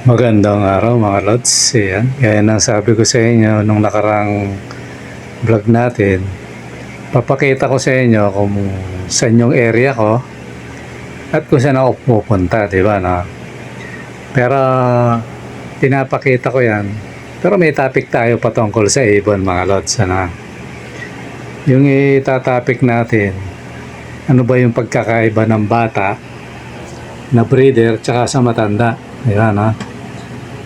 Magandang araw mga lods. Ayan, gaya ng sabi ko sa inyo nung nakarang vlog natin, papakita ko sa inyo kung saan yung area ko at kung saan ako pupunta, di ba na? Pero pinapakita ko yan. Pero may topic tayo patungkol sa ibon mga lods. Ano? Yung itatopic natin, ano ba yung pagkakaiba ng bata na breeder tsaka sa matanda? Di ba na?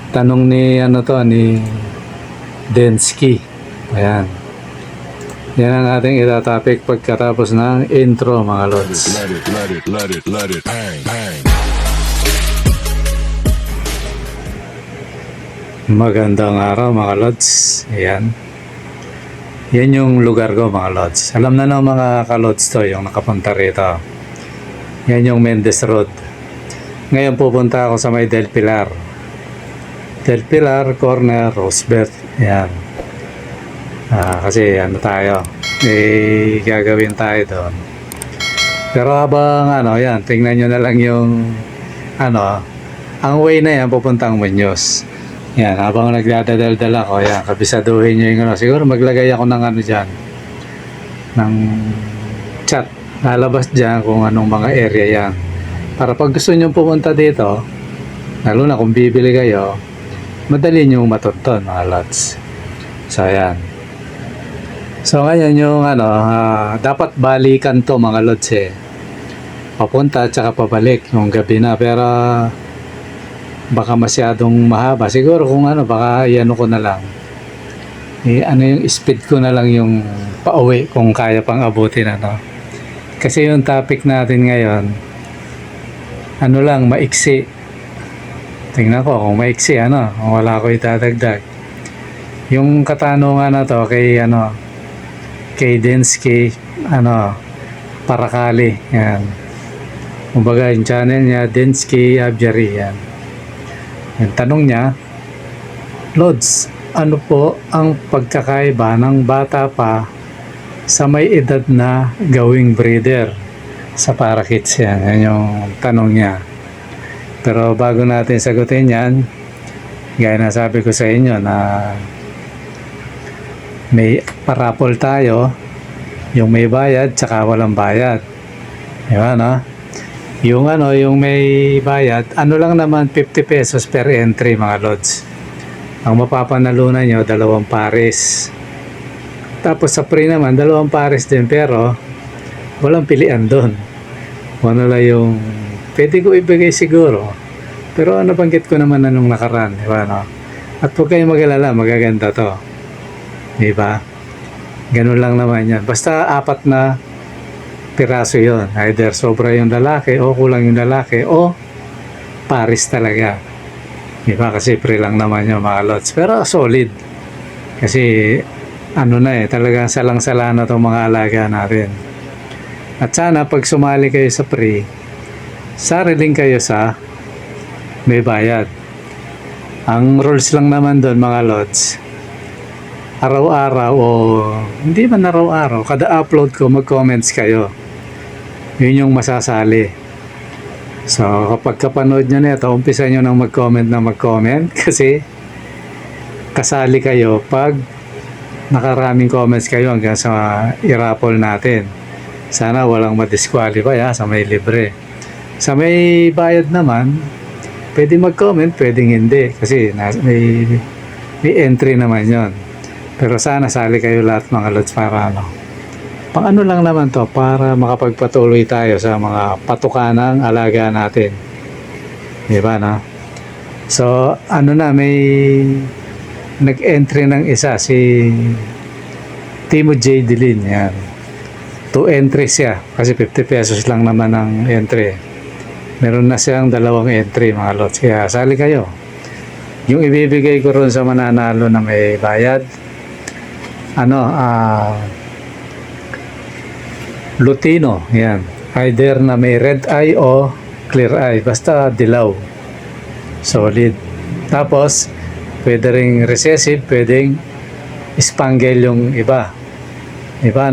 Tanong ni ni Densky. Ayan. Yan ang ating itatopic pagkatapos ng intro mga lods. Let it, bang, bang. Magandang araw mga lods. Ayan. Yan yung lugar ko mga lods. Alam na ng mga kalods to yung nakapunta rito. Yan yung Mendez Road. Ngayon pupunta ako sa may Del Pilar. Del Pilar, corner, Roosevelt. Yan. Kasi tayo. Gagawin tayo doon. Pero habang yan, tingnan nyo na lang yung ang way na yan pupuntang Muñoz. Yan, habang nagdadaldal ako, yan, kabisaduhin nyo yung siguro maglagay ako ng dyan, ng chat. Lalabas dyan kung anong mga area yan. Para pag gusto nyo pumunta dito, lalo na kung bibili kayo, madali nyo matuntun mga lods. So ayan. So ngayon yung dapat balikan to mga lods papunta at saka pabalik yung gabi na, pero baka masyadong mahaba siguro kung baka iano ko na lang yung speed ko na lang yung pauwi kung kaya pang abutin kasi yung topic natin ngayon lang maiksi. Tingnan ko kung maiksi kung wala ko itadagdag. Yung katanungan na to kay Densky Parakali, yan. Kumbaga yung channel niya Densky Abjari, yan. Yung tanong niya, Lods, ano po ang pagkakaiba ng bata pa sa may edad na gawing breeder sa parakeets? Yan yung tanong niya. Pero bago natin sagutin yan, gaya na sabi ko sa inyo na may parapol tayo, yung may bayad tsaka walang bayad. Diba no? Yung may bayad, lang naman 50 pesos per entry mga lods. Ang mapapanalunan nyo, 2 pares. Tapos sa free naman, 2 pares din, pero walang pilian doon. Lang yung pwede ko ibigay siguro. Pero nabanggit ko naman nung nakaraan, di ba, no? At huwag kayong mag-alala, magaganda to. Di ba? Ganun lang naman yan. Basta 4 na piraso yon. Either sobra yung lalaki o kulang yung lalaki o pares talaga. Di ba? Kasi free lang naman yung mga lots. Pero solid. Kasi talagang salang-sala na itong mga alaga natin. At sana pag sumali kayo sa free, sariling kayo sa may bayad. Ang rules lang naman doon mga lods, araw-araw o hindi man araw-araw, kada upload ko mag-comments kayo. Yun yung masasali. So kapag kapanood nyo nito, umpisa nyo nang mag-comment kasi kasali kayo pag nakaraming comments kayo hanggang sa i-raffle natin. Sana walang ma-disqualify sa may libre. Sa may bayad naman, pwede mag-comment, pwedeng hindi. Kasi may entry naman yon. Pero sana sali kayo lahat mga lods para pang lang naman to, para makapagpatuloy tayo sa mga patukanang alaga natin. Diba na? So may nag-entry ng isa, si Timo J. Dilin, yan. 2 entries siya kasi 50 pesos lang naman ang entry. Meron na siyang 2 entry mga lots, kaya sali kayo. Yung ibibigay ko ron sa mananalo na may bayad, Lutino, yan. Either na may red eye o clear eye, basta dilaw, solid. Tapos pwede ring recessive, pwedeng spangle yung iba,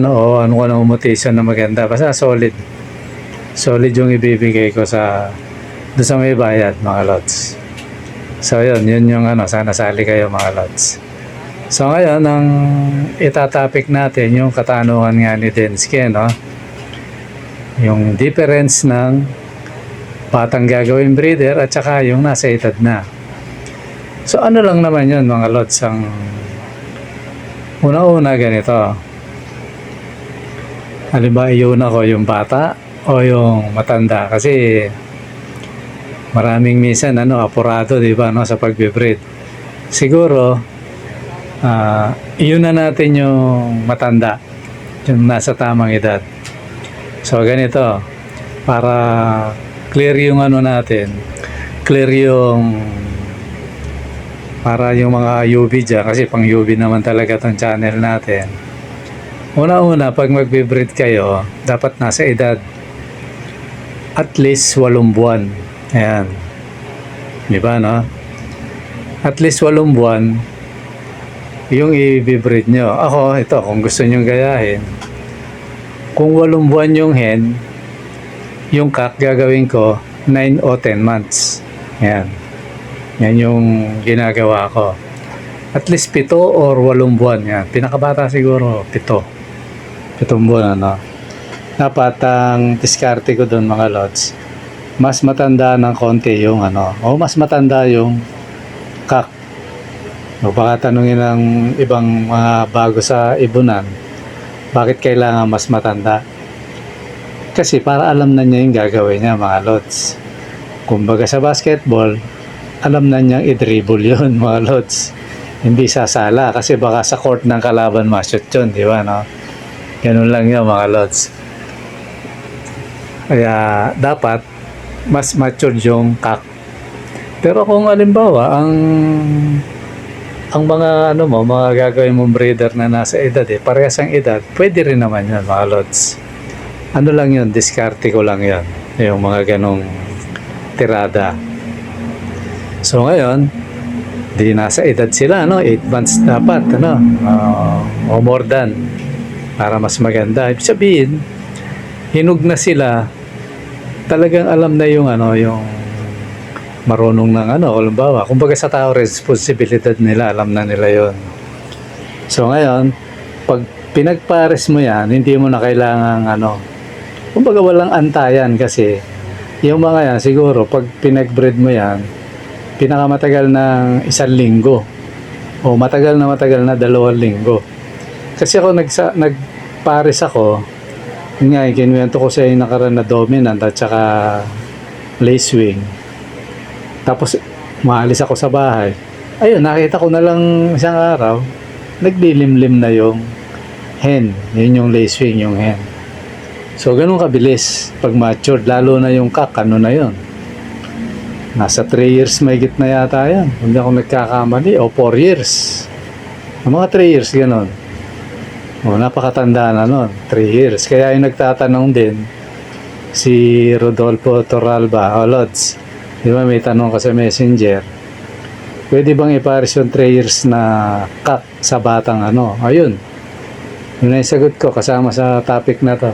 o ano mutation na maganda, basta solid yung ibibigay ko doon sa may bayad mga lots. So yun yung ano, sana sali kayo mga lods. So ngayon, ang itatopic natin yung katanungan nga ni Denske, no? Yung difference ng batang gagawin breeder at saka yung nasa edad na. So ano lang naman yun mga lods, ang una-una ganito. Halimbawa, iuna ko yung bata o yung matanda kasi maraming minsan apurado, di ba, no, sa pagbe-breed. Siguro iuna natin yung matanda, yung nasa tamang edad. So ganito, para clear yung natin, clear yung para yung mga UV dyan, kasi pang UV naman talaga tong channel natin. Una-una, pag magbe-breed kayo, dapat nasa edad at least 8 buwan. Ayan. Di ba, no? At least 8 buwan yung i-breed nyo. Ako, ito, kung gusto nyo gayahin, kung 8 buwan yung hen, yung cock gagawin ko 9 o 10 months. Ayan. Yan yung ginagawa ko. At least 7 or 8 buwan. Yan. Pinakabata siguro 7 buwan, Dapat ang diskarte ko doon mga lods, mas matanda ng konti yung o mas matanda yung cock. O baka tanungin ng ibang mga bago sa ibunan, bakit kailangan mas matanda? Kasi para alam na niya yung gagawin niya mga lods. Kumbaga sa basketball, alam na niyang i-dribble yun mga lods. Hindi sasala kasi baka sa court ng kalaban ma-shoot yun, di ba, no? Ganun lang yun mga lods. Kaya dapat mas mature yung cock. Pero kung halimbawa ang mga mga gagawin mong breeder na nasa edad parehas ang edad, pwede rin naman yun mga lods. Ano lang yun, diskarte ko lang yun, yung mga ganong tirada. So ngayon, di nasa edad sila, 8 months dapat, o more than, para mas maganda. Ibig sabihin, hinug na sila, talagang alam na yung yung marunong ng halimbawa, kumbaga sa tao, responsibilidad nila, alam na nila yon. So ngayon, pag pinagpares mo yan, hindi mo na kailangang kumbaga walang antayan kasi yung mga yan, siguro, pag pinagbreed mo yan, pinakamatagal ng 1 linggo o matagal na 2 linggo. Kasi ako nagpares ako, yun nga, kinuwento ko sa yung nakaraan na dominant at saka lace wing. Tapos maalis ako sa bahay, ayun, nakita ko na lang isang araw, naglilimlim na yung hen, yun yung lace wing, yung hen. So ganun kabilis pag matured, lalo na yung cock, na yun, nasa 3 years may na yata yan, hindi ako nagkakamali, o 4 years, mga 3 years ganun. O napakatanda na nun, 3 years. Kaya yung nagtatanong din si Rodolfo Torralba, Lods, di ba may tanong ka sa messenger, pwede bang ipares yung 3 years na cock sa batang ayun, yun na yung sagot ko kasama sa topic na to.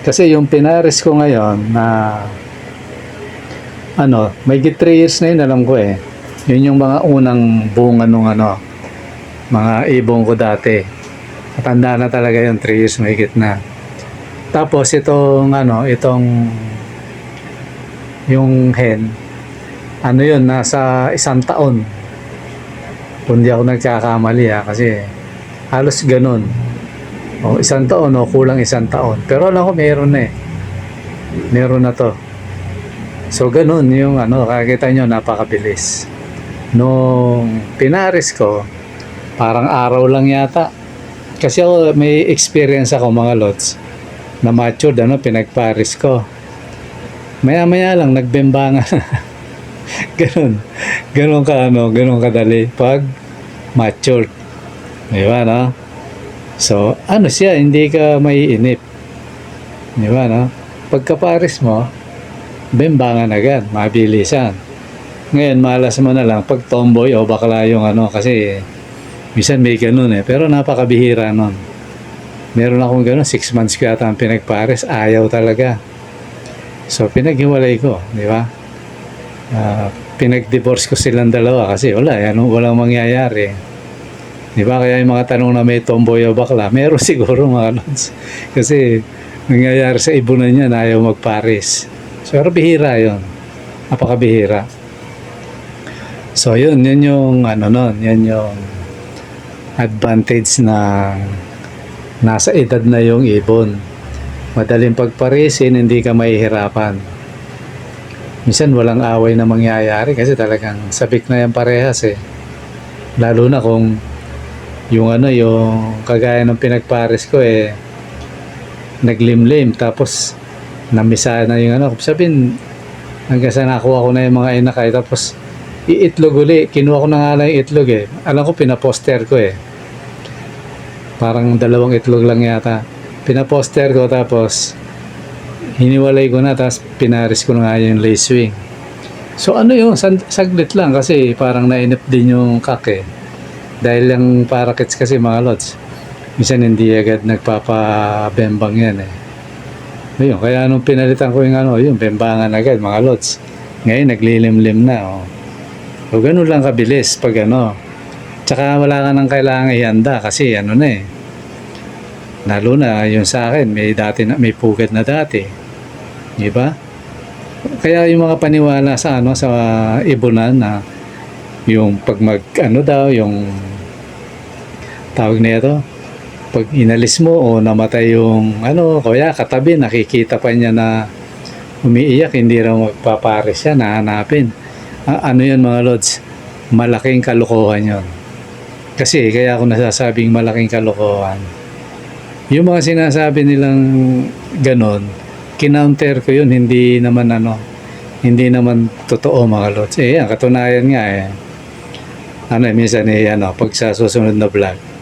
Kasi yung pinares ko ngayon na may 3 years na yun, alam ko yun yung mga unang bunga nung mga ibong ko dati. Matanda na talaga yung 3 years may na. Tapos itong yung hen, yun, nasa 1 taon. Kung di ako nagkakamali kasi halos ganun. O 1 taon o kulang 1 taon. Pero alam ko meron na meron na to. So ganun yung kakita nyo, napakabilis. Nung pinares ko, parang araw lang yata. Kasi ako may experience ako mga lods na matured, pinagpares ko. Maya-maya lang nagbembangan. ganun kadali pag matured. Di ba, no? So, siya, hindi ka maiinip. Di ba, no? Pagkapares mo, bembangan agad, mabilisan. Ngayon, malas mo na lang pag tomboy o bakla yung kasi minsan may ganun pero napakabihira nun. Meron akong ganun, 6 months ko yata ang pinagpares, ayaw talaga. So, pinaghiwalay ko, di ba? pinag-divorce ko silang dalawa kasi walang mangyayari. Di ba? Kaya yung mga tanong na may tomboy o bakla, meron siguro mga lods. Kasi nangyayari sa ibunan niya na ayaw magpares. So, pero bihira yun. Napakabihira. So, yun yung yan yung advantage na nasa edad na yung ibon. Madaling pagparisin, hindi ka mahihirapan. Minsan walang away na mangyayari kasi talagang sabik na yan parehas eh. Lalo na kung yung yung kagaya ng pinagpares ko naglimlim tapos namisa na yung sabihin hanggang sa nakuha ko na yung mga inakay tapos iitlog uli, kinuha ko na nga lang yung itlog alam ko pinaposter ko parang 2 itlog lang yata pinaposter ko tapos hiniwalay ko na tapos pinaris ko na nga yung lacewing. So yun, saglit lang kasi parang nainip din yung kak dahil yung parakeets kasi mga lods minsan hindi agad nagpapabembang yan Ayun, kaya nung pinalitan ko yung bembangan agad mga lods ngayon naglilimlim na so ganun lang kabilis pag tsaka wala ka nang kailangan ihanda kasi lalo na yung sa akin may pugad na dati di ba? Kaya yung mga paniwala sa sa ibunan na yung pag yung tawag na ito pag inalis mo o namatay yung kaya katabi nakikita pa niya na umiiyak hindi raw magpapares siya nahanapin yun mga lods malaking kalokohan yun kasi kaya ako nasasabing malaking kalokohan yung mga sinasabi nilang ganon kinounter ko yun hindi naman totoo mga lods yan katunayan nga minsan pag sa susunod na vlog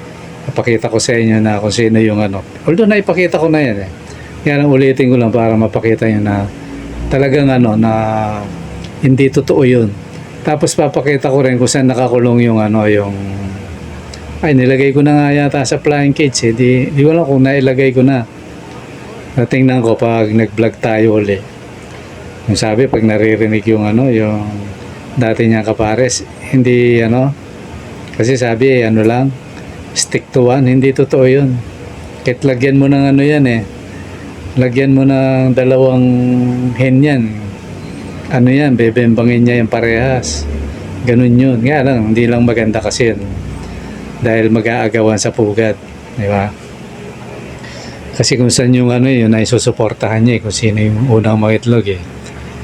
napakita ko sa inyo na kung sino yung although naipakita ko na yan yan ang ulitin ko lang para mapakita nyo na talagang na hindi totoo yun tapos papakita ko rin kung saan nakakulong yung nilagay ko na nga yata sa flying cage di ko lang kung nailagay ko na natingnan ko pag nag vlog tayo uli yung sabi pag naririnig yung yung dati niyang kapares hindi kasi sabi lang stick to one hindi totoo yun kahit lagyan mo ng lagyan mo ng 2 hen yan bebembangin niya yung parehas ganun yun nga lang hindi lang maganda kasi yun dahil mag-aagawan sa pugad di ba kasi kung saan yung yun ay susuportahan niya kung sino yung unang mangitlog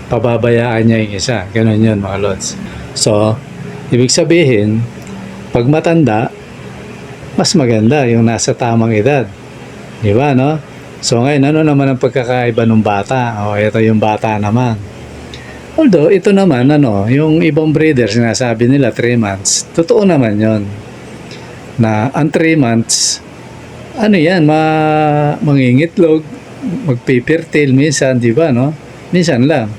pababayaan niya yung isa ganun yun mga lods so ibig sabihin pag matanda mas maganda yung nasa tamang edad di ba so ngayon naman ang pagkakaiba ng bata ito yung bata naman although ito naman yung ibang breeder sinasabi nila 3 months totoo naman yon na ang 3 months yan mangingitlog magpipirtil minsan di ba minsan lang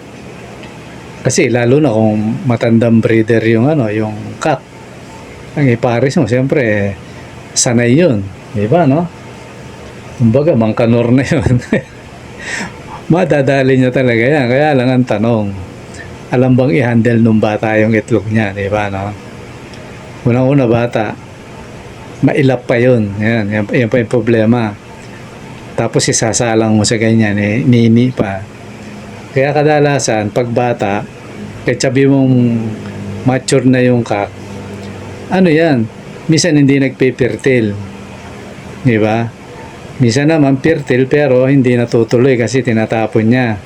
kasi lalo na kung matandang breeder yung yung cock ang ipares mo siyempre sanay yun di ba kumbaga mangkanor na yun madadali niya talaga yan kaya lang ang tanong alam bang i-handle nung bata yung itlog niya di ba unang-una bata mailap pa yun yan pa yung problema tapos isasalang mo sa ganyan nini pa kaya kadalasan pag bata kahit sabi mong mature na yung cock yan minsan hindi nagpipirtil di ba minsan naman pirtil pero hindi natutuloy kasi tinatapon niya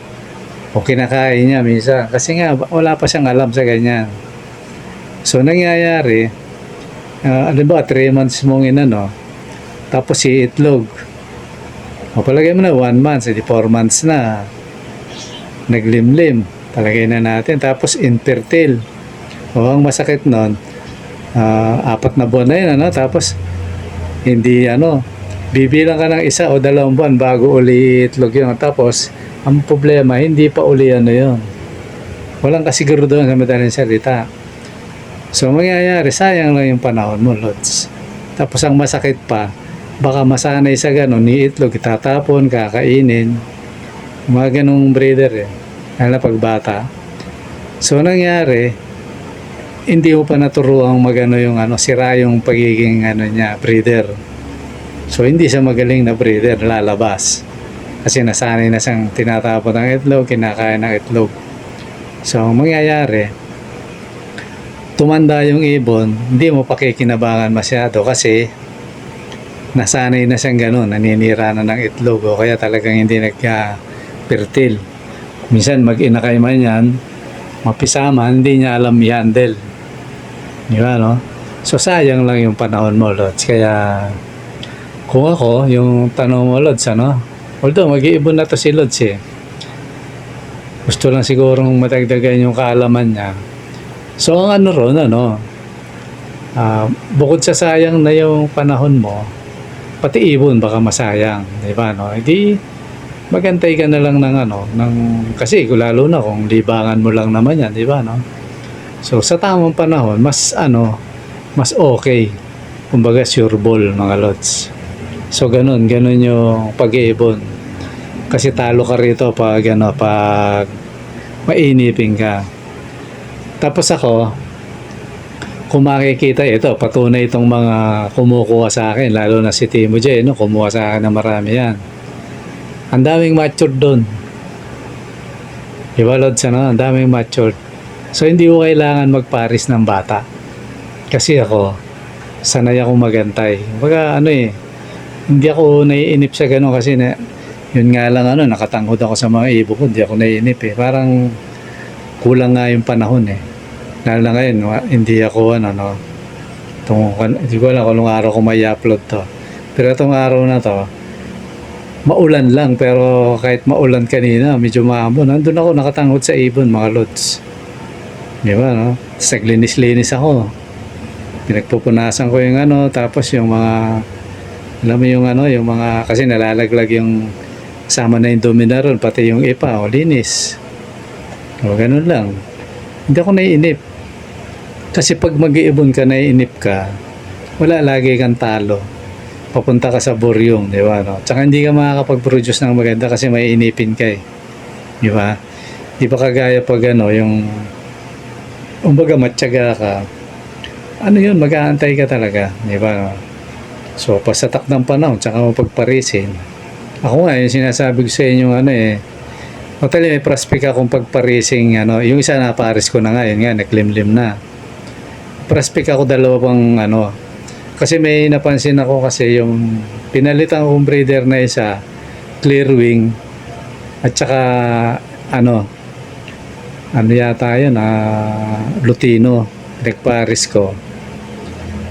o kinakain niya minsan kasi nga wala pa siyang alam sa ganyan so nangyayari alam ba 3 months mong tapos iitlog palagay mo na 1 month 4 months na naglimlim palagay na natin tapos infertile ang masakit nun 4 na buwan na yun tapos hindi bibilang ka ng 1 o 2 buwan bago uli itlog yun tapos ang problema hindi pa uli yun walang kasiguro doon sa madaling salita so mangyayari sayang lang yung panahon mo lods tapos ang masakit pa baka masanay sa ganun ni itlog itatapon kakainin mga ganung breeder lalo pag bata so nangyari hindi mo pa naturuang magano yung ano, sira yung pagiging ano niya, breeder. So hindi siya magaling na breeder, lalabas. Kasi nasanay na siyang tinatapon ng itlog, kinakain ng itlog. So ang mangyayari, tumanda yung ibon, hindi mo pakikinabangan masyado kasi nasanay na siyang ganun, naninira na ng itlog o kaya talagang hindi nagka-fertile. Minsan mag-inakay man yan, mapisama, hindi niya alam i-handle. Di ba, no? So sayang lang yung panahon mo, Lods. Kaya kung ako, yung tanong mo, Lods, ano? Although mag-iibon na to si Lods eh. Gusto lang sigurong matagdagan yung kaalaman niya. So ang ano ron, ano, bukod sa sayang na yung panahon mo, pati ibon baka masayang, di ba, no? Hindi magantay ka na lang ng ano, kasi lalo na kung libangan mo lang naman yan, di ba, no? So sa tamang panahon, mas ano, mas okay. Kumbaga sure ball, mga Lods. So ganun yung pag-iibon. Kasi talo ka rito pag ano, pag mainipin ka. Tapos ako, kung makikita ito, patunay itong mga kumukuha sa akin, lalo na si Timo J, no? Kumuha sa akin na marami yan. Ang daming matured doon. Diba, Lods, ano? Ang daming matured. So, hindi ko kailangan magparis ng bata. Kasi ako, sanay akong magantay. Baga, ano eh, hindi ako naiinip sa gano'n kasi yun nga lang, ano, nakatanghod ako sa mga ibo ko, hindi ako naiinip eh. Parang kulang nga yung panahon eh. Lalo na ngayon, hindi ako, ano, no, hindi ko alam kung anong araw ko may upload to. Pero itong araw na to, maulan lang, pero kahit maulan kanina, medyo maambon. Nandun ako nakatanghod sa ibon, mga Lods. Di ba, no? Tapos naglinis-linis ako. Pinagpupunasan ko yung ano, tapos yung mga, alam mo yung ano, yung mga, kasi nalalaglag yung sama na yung domina ron, pati yung ipa, o linis. O ganun lang. Hindi ako naiinip. Kasi pag mag-iibon ka, naiinip ka, wala, lagi kang talo. Papunta ka sa buryong, di ba, no? Tsaka hindi ka makakapag-produce ng maganda kasi may inipin ka eh. Di ba? Di ba kagaya pag ano, yung umbaga matyaga ka, ano yun, mag-aantay ka talaga, di ba, no? So, pasatak ng panahon, tsaka mo pagparisin. Ako nga, yung sinasabi ko sa inyo, ano eh, actually may prospect akong pagparising, ano, yung isa na paris ko na nga, yun nga, naglimlim na. Prospect ako dalawang, ano, kasi may napansin ako kasi yung pinalitan kong breeder na isa, clear wing, at saka, ano yata yun, Lutino, nagparis ko.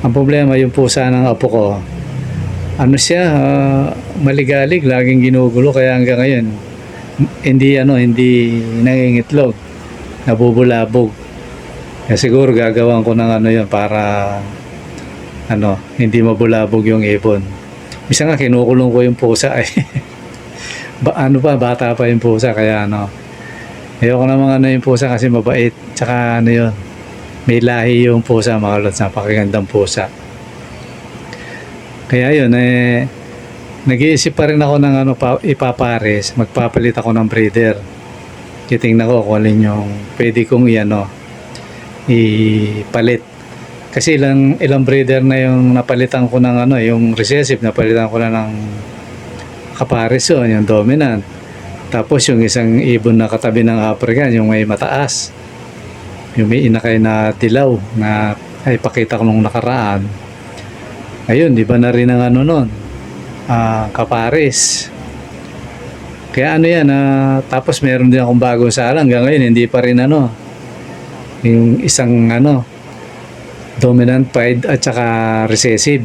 Ang problema, yung pusa ng apo ko, ano siya, maligalig, laging ginugulo, kaya hanggang ngayon, hindi nangingitlog, nabubulabog. Kaya siguro gagawan ko ng ano yun para ano, hindi mabulabog yung ibon. Bisa nga kinukulong ko yung pusa eh. Bata pa yung pusa, kaya ano, ayoko namang ano yung pusa kasi mabait, tsaka ano yun, may lahi yung pusa, mga Lods, napakagandang pusa. Kaya yun eh, nag-iisip pa rin ako ng ano, ipapares, magpapalit ako ng breeder. Titingnan ko kung alin yung pwede kong ipalit. Kasi ilang breeder na yung napalitan ko ng ano, yung recessive, napalitan ko na ng kapares yun, yung dominant. Tapos yung isang ibon na katabi ng African, yung may mataas. Yung may inakay na dilaw na ay pakita ko nung nakaraan. Ayun, di ba na rin ang ano nun? Kapares. Kaya ano yan, tapos meron din akong bagong sala. Hanggang ngayon, hindi pa rin ano. Yung isang ano, dominant pied at saka recessive.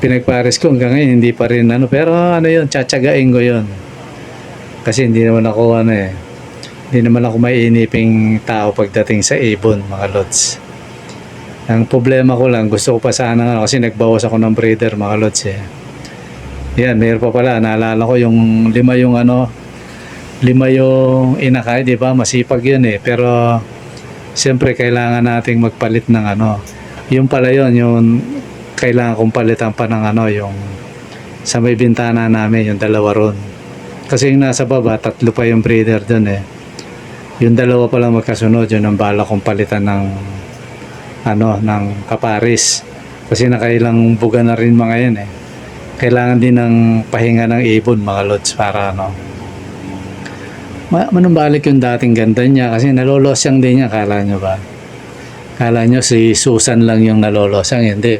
Pinagpares ko hanggang ngayon, hindi pa rin ano. Pero ano yun, tsatsagain ko yun. Kasi hindi naman ako ano eh. Hindi naman ako maiiniping tao pagdating sa ibon, mga Lods. Ang problema ko lang, gusto ko pa sana kasi nagbawas ako ng breeder, mga Lods eh. Yan, mayroon pa pala, naalala ko yung lima yung inakay, di ba? Masipag yun eh. Pero siyempre kailangan nating magpalit ng ano. Yung pala yun, yung kailangan kong palitan pa ng ano, yung sa may bintana namin, yung dalawa ron. Kasi yung nasa baba, 3 pa yung breeder dun eh. Yung dalawa pa lang magkasunod, yun ang bala kong palitan ng ng kaparis. Kasi nakailang buga na rin mga yan eh. Kailangan din ng pahinga ng ibon mga lods para manumbalik yung dating ganda niya kasi nalolosyang din niya, kala nyo ba? Kala nyo si Susan lang yung nalolosyang, hindi.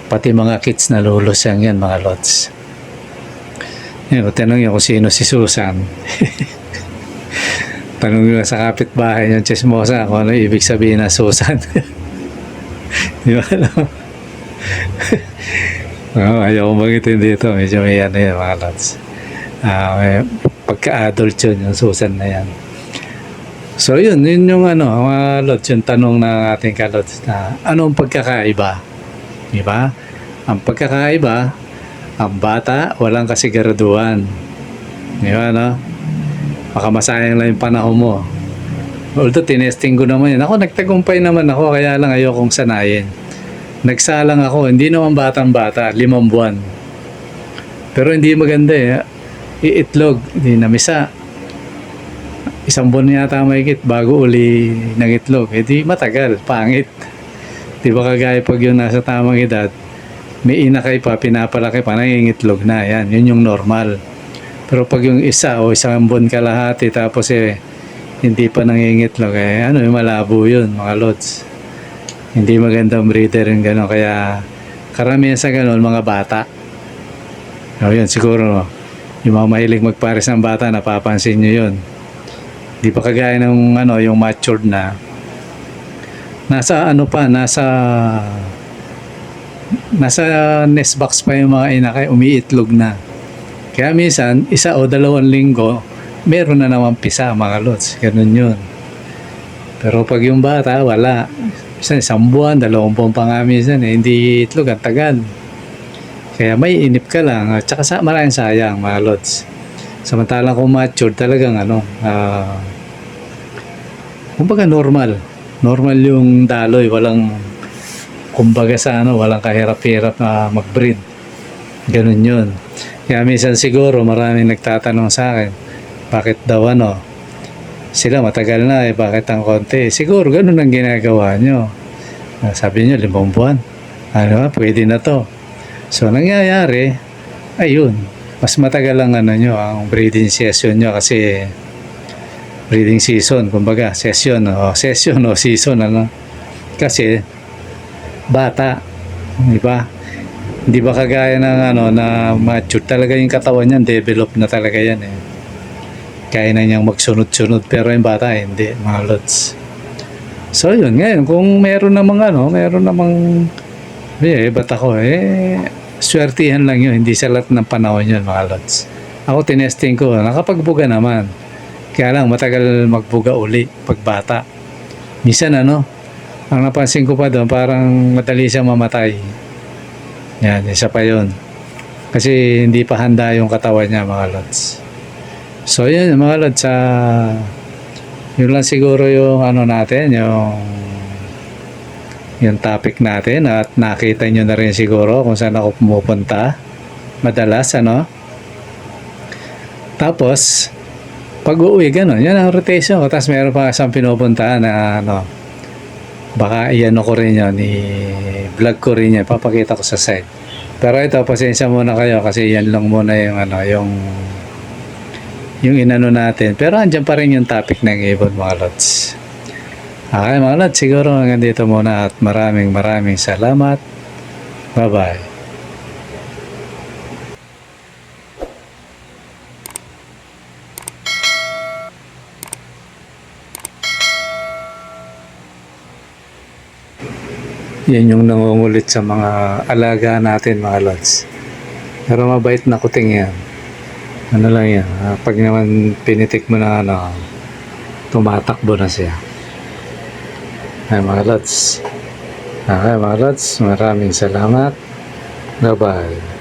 Pati mga kids nalolosyang yan mga lods. Yun, tanong nyo kung sino si Susan. Tanong nyo sa kapitbahay yung chismosa kung ano ibig sabihin na Susan. Di ba alam? Ayaw ko magitin dito. Medyo may ano yan mga lods. May pagka-adult yun, yung Susan na yan. So yun yung mga lods, yung tanong ng ating kalods na anong pagkakaiba? Di ba? Ang pagkakaiba, ang bata, walang kasiguraduhan. Di ba, no? Baka masayang lang yung panahon mo. Although tinesting ko naman yun. Ako, nagtagumpay naman ako, kaya lang ayokong sanayin. Nagsalang ako, hindi naman batang-bata, 5 buwan. Pero hindi maganda eh. Iitlog, hindi namisa. 1 buwan yata mahigit bago uli ng itlog. Eh di matagal, pangit. Di ba kagaya pag yun nasa tamang edad, may inakay pa, pinapalaki pa, nangingitlog na. Yan, yun yung normal. Pero pag yung 1 o 1 buwan kalahati, tapos hindi pa nangingitlog, malabo yun mga lods. Hindi magandang breeder yung gano'n. Kaya karamihan sa gano'n, mga bata. O yun, siguro, yung mga mahilig magpares ng bata, napapansin nyo yun. Di pa kagaya ng yung matured na. Nasa nest box pa yung mga inakay, umiitlog na. Kaya minsan, 1 o 2 linggo, meron na naman pisa mga lods. Ganun yun. Pero pag yung bata, wala. Minsan 1 buwan, 2 buwan pa nga minsan hindi itlog, ang tagal. Kaya may inip ka lang. At saka maraming sayang mga lods. Samantalang kung matured talagang kumbaga normal. Normal yung daloy, walang kumbaga sa walang kahirap-hirap na mag-breed. Ganun yun. Kaya minsan siguro maraming nagtatanong sa akin, bakit daw sila matagal na bakit ang konti? Siguro ganun ang ginagawa nyo. Sabi nyo 5 buwan. Pwede na to. So nangyayari, ayun, mas matagal ang ang breeding session nyo kasi breeding season, kumbaga session o season kasi bata, di ba? Hindi ba kagaya ng na mature talaga yung katawan niyan, develop na talaga yan eh. Kaya na niyang magsunod-sunod, pero yung bata hindi, mga lods. So yun, ngayon kung meron namang ba't ako swertihan lang yun, hindi sa lahat ng panahon yun mga lods. Ako tinesting ko, nakapagbuga naman. Kaya lang matagal magbuga uli pag bata. Minsan ang napansin ko pa doon, parang madali siyang mamatay. Yan, isa pa yun. Kasi hindi pa handa yung katawan niya mga lods. So yun mga lods, yun lang siguro yung natin, yung topic natin, at nakita nyo na rin siguro kung saan ako pumupunta madalas tapos pag uwi gano'n, yan ang rotation ko. Tapos meron pa isang pinupuntahan na baka iyan ko rin yun, i-vlog ko rin yan, papakita ko sa side. Pero ito, pasensya muna kayo kasi yan lang muna yung inano natin. Pero andyan pa rin yung topic ng ibon mga lods. Okay mga lods, siguro hanggang dito muna at maraming salamat. Bye bye. Yan yung nangungulit sa mga alaga natin mga lods. Pero mabait na kuting yan. Lang yan. Pag naman pinitik mo na tumatakbo na siya. Ay mga lods. Okay mga lods, maraming salamat. Bye bye.